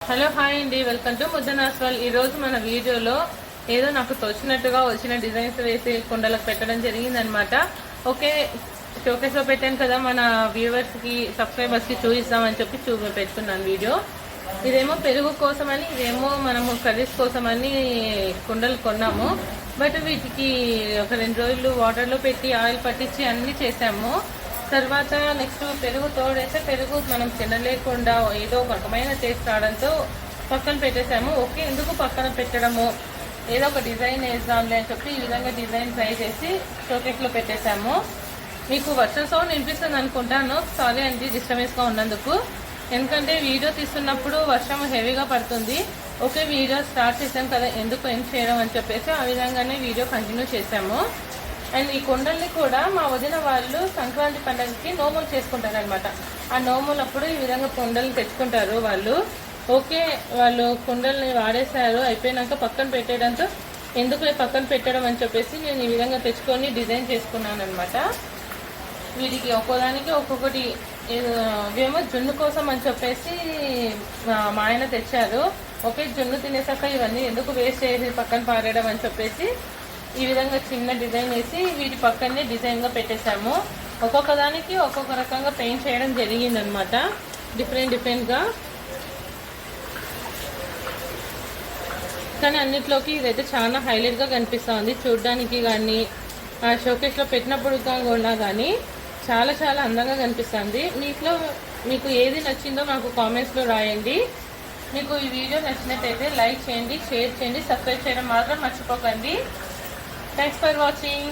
Hello hi అండి, welcome to ముద్దనాస్వాల్. ఈరోజు మన వీడియోలో ఏదో నాకు తోచినట్టుగా వచ్చిన డిజైన్స్ వేసి కుండలకు పెట్టడం జరిగిందనమాట. ఓకే, షోకేస్లో పెట్టాను కదా, మన వ్యూవర్స్కి సబ్స్క్రైబర్స్కి చూపిస్తామని చెప్పి పెట్టుకున్నాను వీడియో. ఇదేమో పెరుగు కోసమని, ఇదేమో మనము కర్రీస్ కోసమని కుండలు కొన్నాము. బట్ వీటికి ఒక 2 రోజులు వాటర్లో పెట్టి ఆయిల్ పట్టించి అన్నీ చేసాము. తర్వాత నెక్స్ట్ పెరుగు తోడేస్తే పెరుగు మనం తినలేకుండా ఏదో ఒక రకమైన టేస్ట్ రావడంతో పక్కన పెట్టేసాము. ఓకే, ఎందుకు పక్కన పెట్టడము, ఏదో ఒక డిజైన్ వేద్దాంలే అని చెప్పి ఈ విధంగా డిజైన్ ట్రై చేసి షోకేస్లో పెట్టేశాము. మీకు వర్షం సౌండ్ వినిపిస్తుంది అనుకుంటాను, సారీ అండి డిస్టర్బెన్స్గా ఉన్నందుకు. ఎందుకంటే వీడియో తీస్తున్నప్పుడు వర్షం హెవీగా పడుతుంది. ఓకే, వీడియో స్టార్ట్ చేసాం కదా, ఎందుకు ఎండ్ చేయడం అని చెప్పేసి ఆ విధంగానే వీడియో కంటిన్యూ చేసాము. అండ్ ఈ కుండల్ని కూడా మా వదిన వాళ్ళు సంక్రాంతి పండుగకి నోములు చేసుకుంటారనమాట. ఆ నోములప్పుడు ఈ విధంగా కుండలు తెచ్చుకుంటారు వాళ్ళు. ఓకే, వాళ్ళు కుండల్ని వాడేశారు, అయిపోయినాక పక్కన పెట్టడంతో ఎందుకు పక్కన పెట్టడం అని చెప్పేసి నేను ఈ విధంగా తెచ్చుకొని డిజైన్ చేసుకున్నాను అనమాట. వీటికి ఒక్కోదానికి ఒక్కొక్కటి, ఇవేమో జున్ను కోసం అని చెప్పేసి మా ఆయన తెచ్చారు. ఓకే, జున్ను తినేసాక ఇవన్నీ ఎందుకు వేస్ట్ చేసి పక్కన పారేయడం అని చెప్పేసి ఈ విధంగా చిన్న డిజైన్ వేసి వీటి పక్కనే డిజైన్గా పెట్టేశాము. ఒక్కొక్క దానికి ఒక్కొక్క రకంగా పెయింట్ చేయడం జరిగిందనమాట, డిఫరెంట్గా. కానీ అన్నిట్లోకి ఇదైతే చాలా హైలైట్గా కనిపిస్తుంది చూడడానికి. కానీ ఆ షోకేస్లో పెట్టినప్పుడు కూడా కానీ చాలా అందంగా కనిపిస్తుంది. మీకు ఏది నచ్చిందో మాకు కామెంట్స్లో రాయండి. మీకు ఈ వీడియో నచ్చినట్టయితే లైక్ చేయండి, షేర్ చేయండి, సబ్స్క్రైబ్ చేయడం మాత్రం మర్చిపోకండి. Thanks for watching.